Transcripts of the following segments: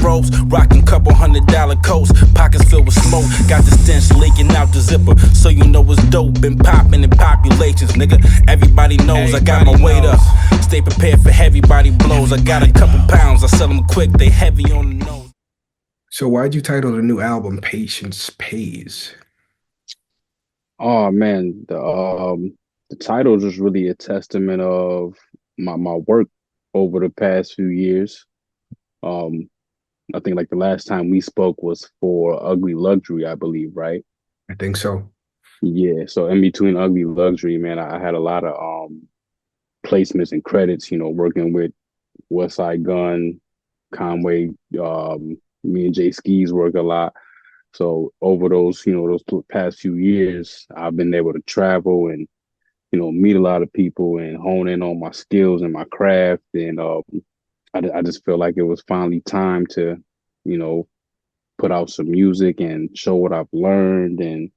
robes, rocking couple $100 coats, pockets filled with smoke, got the stench leaking out the zipper, so you know it's dope. Been popping in populations, nigga. Everybody knows I got my weight up. Stay prepared for heavy body blows. I got a couple pounds, I sell them quick, they heavy on the nose. So why'd you title the new album Patience Pays? Oh man, the title is just really a testament of my work over the past few years. Um, I think like the last time we spoke was for Ugly Luxury, I believe, right? I think so. Yeah. So in between Ugly Luxury, man, I had a lot of placements and credits, working with West Side Gun, Conway, me and Jay Skis work a lot. So over those past few years, I've been able to travel and meet a lot of people and hone in on my skills and my craft. And I just feel like it was finally time to, you know, put out some music and show what I've learned. And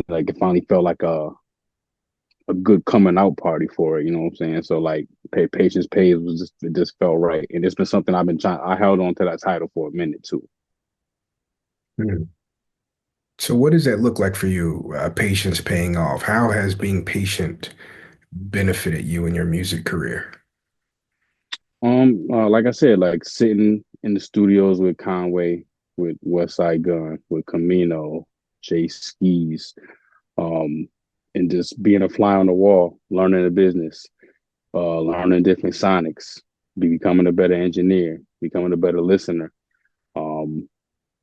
like it finally felt like a good coming out party for it. You know what I'm saying? So like, Patience Pays was just it just felt right, and it's been something I've been trying. I held on to that title for a minute too. Hmm. So what does that look like for you? Patience paying off. How has being patient benefited you in your music career? Like I said, like sitting in the studios with Conway, with West Side Gun, with Camino, Jay Skis, um, and just being a fly on the wall, learning the business, learning different sonics, becoming a better engineer, becoming a better listener. Um,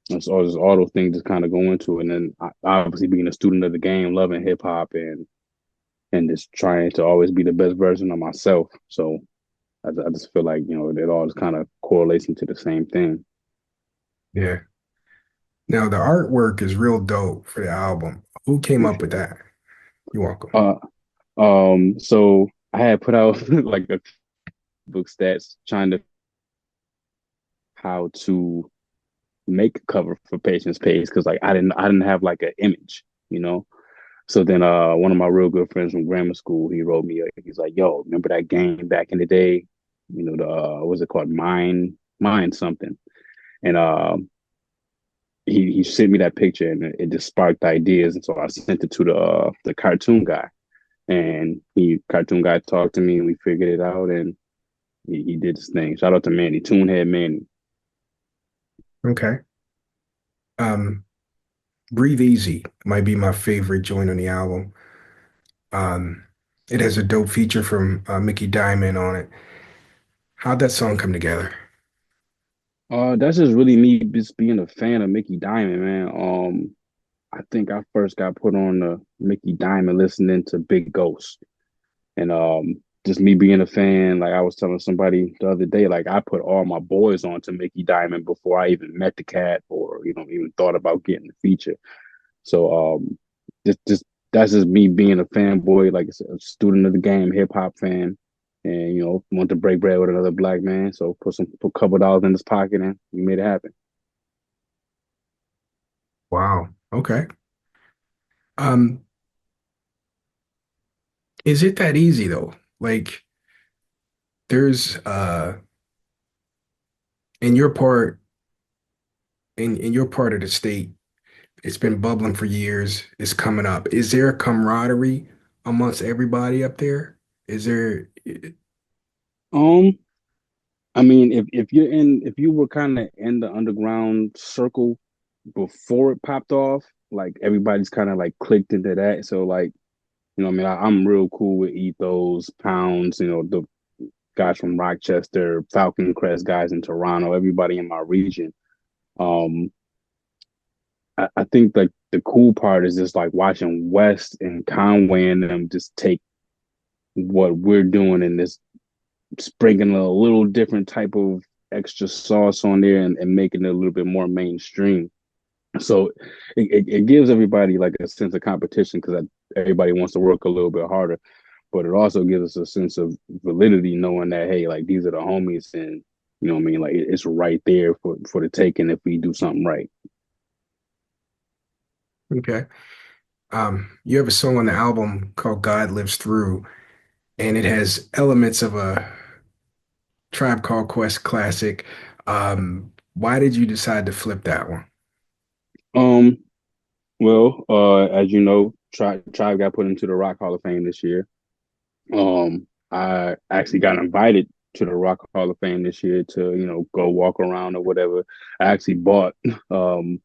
all those things just kind of go into it. And then obviously being a student of the game, loving hip hop and just trying to always be the best version of myself. So I just feel like, it all just kind of correlates into the same thing. Yeah. Now the artwork is real dope for the album. Who came up with that? You're welcome. Uh, so I had put out like a book stats trying to how to make a cover for Patience Pays because like I didn't have like an image, you know. So then one of my real good friends from grammar school, he wrote me he's like, yo, remember that game back in the day? The what's it called? Mine something. And he sent me that picture and it just sparked ideas. And so I sent it to the cartoon guy. And he cartoon guy talked to me and we figured it out and he did his thing. Shout out to Manny, Toonhead Manny. Okay. Um, Breathe Easy might be my favorite joint on the album. Um, it has a dope feature from Mickey Diamond on it. How'd that song come together? That's just really me just being a fan of Mickey Diamond, man. I think I first got put on the Mickey Diamond listening to Big Ghost. And just me being a fan, like I was telling somebody the other day, like I put all my boys on to Mickey Diamond before I even met the cat or, even thought about getting the feature. So just that's just me being a fanboy, like I said, a student of the game, hip hop fan, and want to break bread with another black man. So put a couple dollars in his pocket and we made it happen. Wow. Okay. Um, is it that easy though? Like there's in your part in your part of the state, it's been bubbling for years. It's coming up. Is there a camaraderie amongst everybody up there? Is there Um, I mean, if you were kind of in the underground circle before it popped off, like everybody's kind of like clicked into that. So like, I mean, I'm real cool with Ethos, Pounds, the guys from Rochester, Falcon Crest guys in Toronto, everybody in my region. Um, I think like the cool part is just like watching West and Conway and them just take what we're doing and this sprinkling a little different type of extra sauce on there and making it a little bit more mainstream. So it gives everybody like a sense of competition because everybody wants to work a little bit harder, but it also gives us a sense of validity knowing that, hey, like these are the homies and what I mean? Like it's right there for the taking if we do something right. okay? You have a song on the album called God Lives Through, and it has elements of a Tribe Called Quest classic. Um, Why did you decide to flip that one? Um, well, as you know, Tribe got put into the Rock Hall of Fame this year. I actually got invited to the Rock Hall of Fame this year to, go walk around or whatever. I actually bought um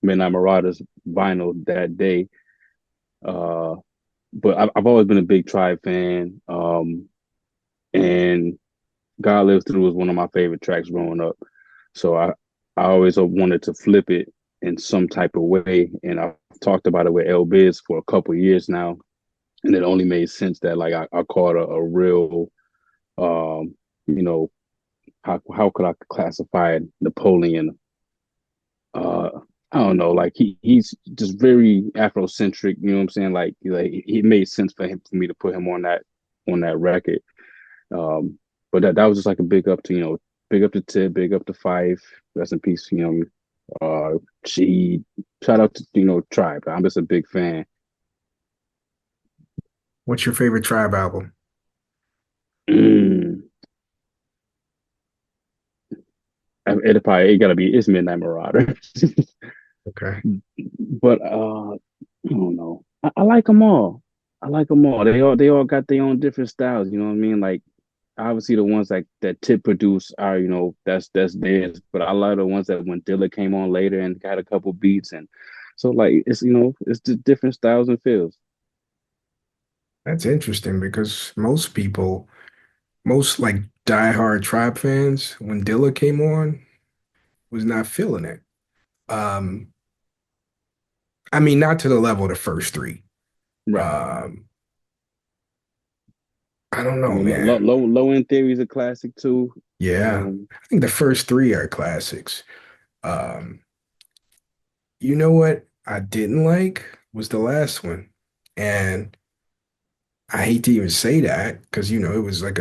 Midnight Marauders vinyl that day. Uh, but I've always been a big Tribe fan. And God Lives Through was one of my favorite tracks growing up. So I always wanted to flip it in some type of way. And I've talked about it with L Biz for a couple years now. And it only made sense that like I caught a real um, you know, how could I classify it? Napoleon. Uh I don't know, like he's just very Afrocentric, you know what I'm saying? Like it made sense for me to put him on that record. Um, but that was just like a big up to, big up to Tip, big up to Fife, rest in peace, she shout out to, Tribe. I'm just a big fan. What's your favorite Tribe album? Mm. It gotta be it's Midnight Marauder. Okay. But I don't know. I like them all. I like them all. They all got their own different styles. You know what I mean? Like obviously the ones like that Tip produced are that's theirs. But I like the ones that when Dilla came on later and got a couple beats and so like it's just different styles and feels. That's interesting because most like diehard Tribe fans, when Dilla came on, was not feeling it. Um, I mean, not to the level of the first three. Right. Um, I don't I know, mean, man. low end theory is a classic too. Yeah, Um, I think the first three are classics. Um, you know what I didn't like was the last one, and I hate to even say that because it was like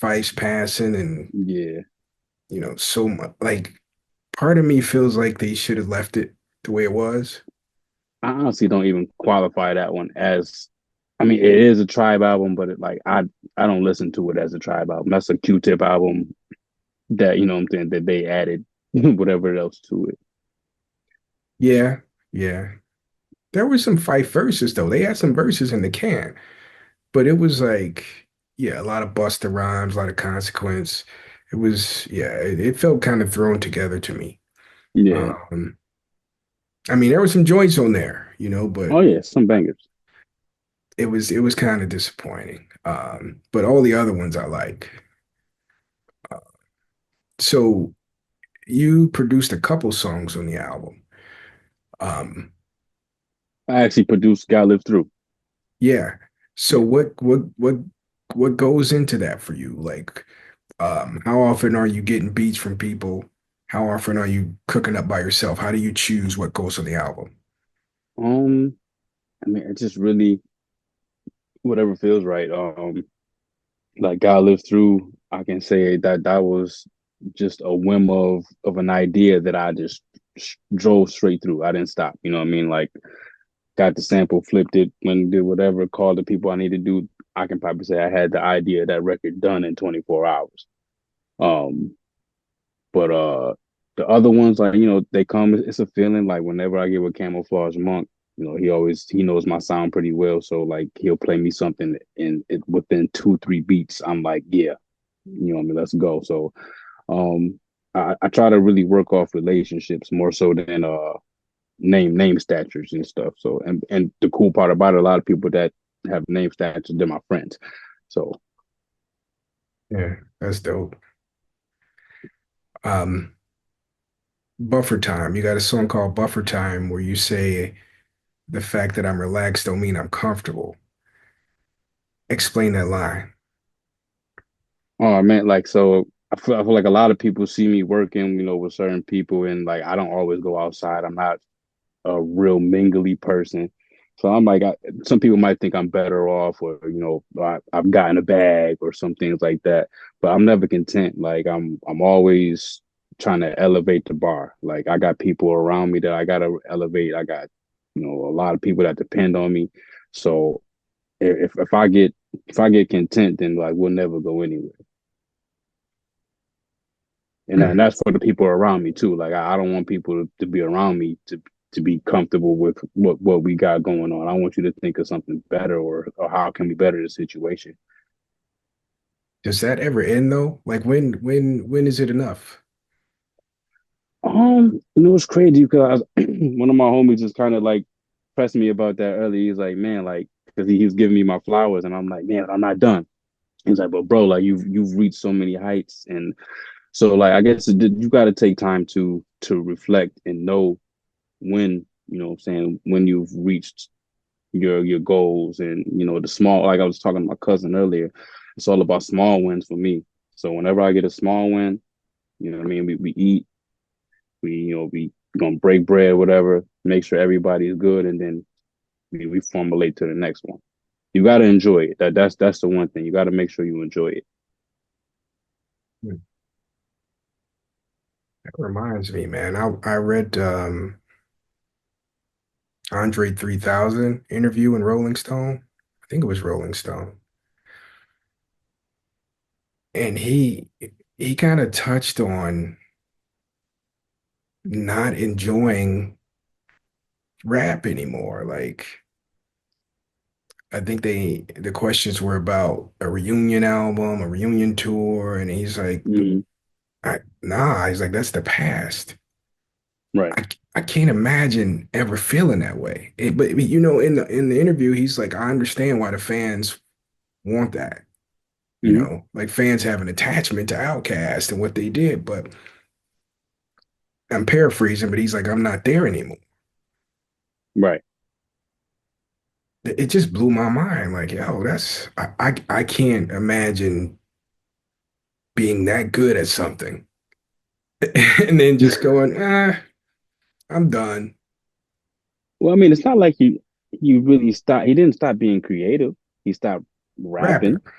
vice passing and yeah. so much like part of me feels like they should have left it the way it was. I honestly don't even qualify that one as. I mean, it is a Tribe album, but I don't listen to it as a Tribe album. That's a Q-Tip album that what I'm saying that they added whatever else to it. Yeah, yeah. There was some fight verses though. They had some verses in the can, but it was like, yeah, a lot of Busta Rhymes, a lot of consequence. It felt kind of thrown together to me. Yeah. Um, I mean, there were some joints on there, but Oh yeah, some bangers. it was kind of disappointing. But all the other ones I like. Uh, so you produced a couple songs on the album. Um, I actually produced "God Live Through." yeah. So Yeah. what goes into that for you? Like, how often are you getting beats from people? How often are you cooking up by yourself? How do you choose what goes on the album? Um, I mean, it just really whatever feels right. Like God Live Through, I can say that was just a whim of an idea that I just drove straight through. I didn't stop. You know what I mean? Like got the sample, flipped it, and did whatever, called the people I need to do. I can probably say I had the idea of that record done in 24 hours. Um, but the other ones, like, they come, it's a feeling like whenever I get with Camouflage Monk, he knows my sound pretty well. So like he'll play me something and within 2, 3 beats, I'm like, yeah, what I mean, let's go. So um I try to really work off relationships more so than name statures and stuff. So and the cool part about it, a lot of people that have name statures, they're my friends. So Yeah, that's dope. Um, Buffer Time. You got a song called Buffer Time where you say the fact that I'm relaxed don't mean I'm comfortable. Explain that line. oh man, like so I feel like a lot of people see me working, with certain people and like I don't always go outside. I'm not a real mingly person. So I'm like, some people might think I'm better off, or I've gotten a bag or some things like that. But I'm never content. Like I'm always trying to elevate the bar. Like I got people around me that I gotta elevate. I got a lot of people that depend on me. So if I get content, then like we'll never go anywhere. and that's for the people around me too. Like I don't want people to be around me to be comfortable with what we got going on. I want you to think of something better, or how can we better the situation. Does that ever end though? Like when is it enough? It's crazy because one of my homies just kind of like pressed me about that earlier. He's like, man, like, because he was giving me my flowers, and I'm like, man, I'm not done. He's like, but bro, like you've reached so many heights, and so like I guess you got to take time to reflect and know when what I'm saying, when you've reached your goals, and the small, like I was talking to my cousin earlier, it's all about small wins for me. So whenever I get a small win, what I mean, we eat, we gonna break bread, whatever, make sure everybody's good, and then we formulate to the next one. You got to enjoy it. That's the one thing. You got to make sure you enjoy it. That reminds me, man. I read Andre 3000 interview in Rolling Stone. I think it was Rolling Stone. And he kind of touched on not enjoying rap anymore. Like I think the questions were about a reunion album, a reunion tour, and he's like, Mhm. nah, he's like, that's the past. Right. I can't imagine ever feeling that way. But in the interview, he's like, I understand why the fans want that. Hmm. Like fans have an attachment to Outkast and what they did, but I'm paraphrasing, but he's like, I'm not there anymore. Right. It just blew my mind. Like, yo, I can't imagine being that good at something and then just going, I'm done Well, I mean, it's not like he really stopped. He didn't stop being creative. He stopped rapping. rapping.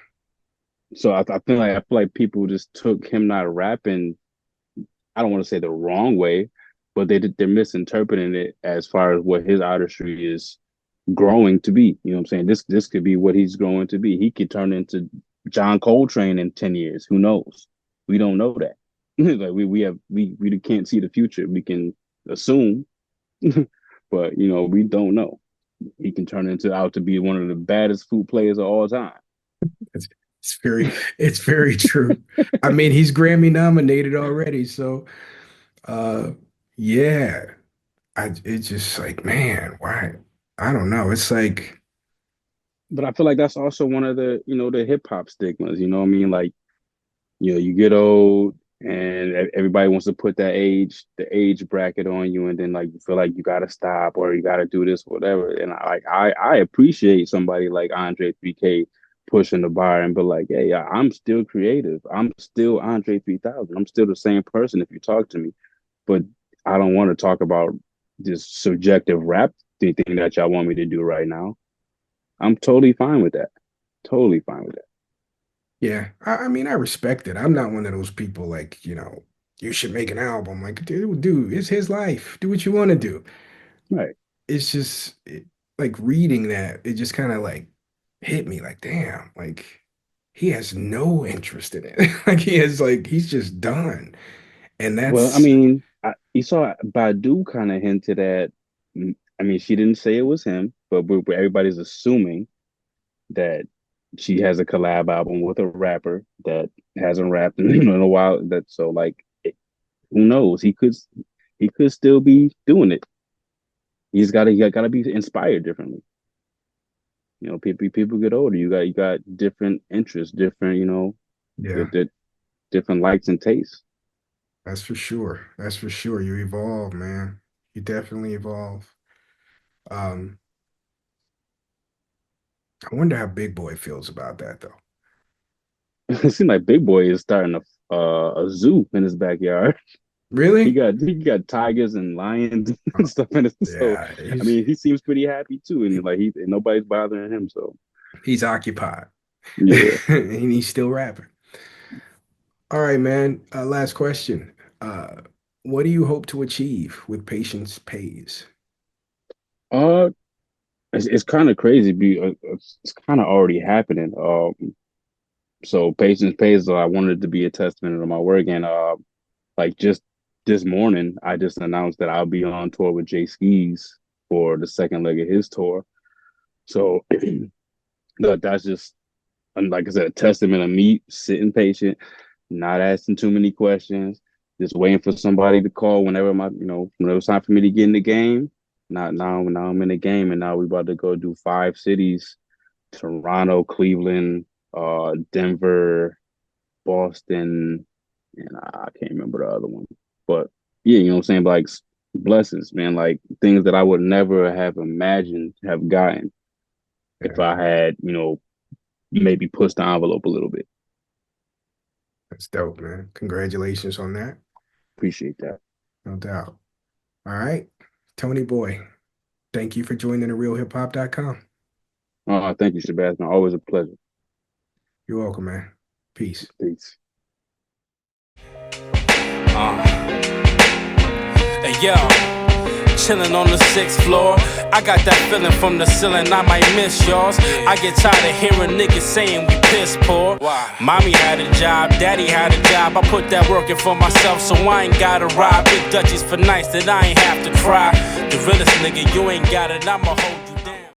So I feel like people just took him not rapping. I don't want to say the wrong way, but they're misinterpreting it as far as what his artistry is growing to be. You know what I'm saying? This could be what he's growing to be. He could turn into John Coltrane in 10 years. Who knows? We don't know that. Like we can't see the future. We can assume, but we don't know. He can turn into out to be one of the baddest flute players of all time. It's, it's very, it's very true. I mean, he's Grammy nominated already, so uh, yeah. It's just like, man, why? I don't know. It's like, But I feel like that's also one of the hip hop stigmas. You know what I mean? Like, you get old and everybody wants to put the age bracket on you, and then like you feel like you gotta stop or you gotta do this, whatever. And I appreciate somebody like Andre 3K pushing the bar and be like, hey, I'm still creative. I'm still Andre 3000. I'm still the same person if you talk to me. But I don't want to talk about this subjective rap thing that y'all want me to do right now. I'm totally fine with that. Totally fine with that. yeah. I mean, I respect it. I'm not one of those people like, you should make an album. Like, dude, it's his life. Do what you want to do. Right. It's just like reading that, it just kind of like hit me like, damn, like he has no interest in it. Like he's just done. And Well, I that's mean, you saw Badu kind of hinted at. I mean, she didn't say it was him, but everybody's assuming that she has a collab album with a rapper that hasn't rapped in a while. That so like, who knows? He could still be doing it. He got to be inspired differently. People get older. You got different interests, different yeah, the different likes and tastes. that's for sure. That's for sure. You evolve, man. You definitely evolve. Um, I wonder how Big Boy feels about that though. It seems like Big Boy is starting a zoo in his backyard. He Really? got he got tigers and lions and Uh, stuff in it. So yeah, I mean, he seems pretty happy too, and like and nobody's bothering him. So he's occupied. yeah. And he's still rapping. All right, man. Last question. Uh, what do you hope to achieve with Patience Pays? Uh, it's kind of crazy. It's kind of already happening. So patience pays. I wanted to be a testament of my work, and Like just this morning, I just announced that I'll be on tour with Jay Skis for the second leg of his tour. So that's just, like I said, a testament of me sitting patient, not asking too many questions, just waiting for somebody to call whenever it's time for me to get in the game. Not now, now I'm in the game, and now we about to go do 5 cities: Toronto, Cleveland, Denver, Boston, and I can't remember the other one. But yeah, you know what I'm saying? Like blessings, man. Like things that I would never have imagined have gotten if Yeah, I had, maybe pushed the envelope a little bit. that's dope, man. Congratulations on that. Appreciate that. No doubt. All right. Toneyboi, thank you for joining the realhiphop.com. Thank you, Sebastian. Always a pleasure. You're welcome, man. Peace. Peace. Hey, yo, chilling on the 6th floor. I got that feeling from the ceiling, I might miss yours. I get tired of hearing niggas saying we piss poor. Mommy had a job, daddy had a job. I put that work in for myself, so I ain't gotta rob big Dutchies for nights that I ain't have to cry. The realest nigga, you ain't got it, I'ma hold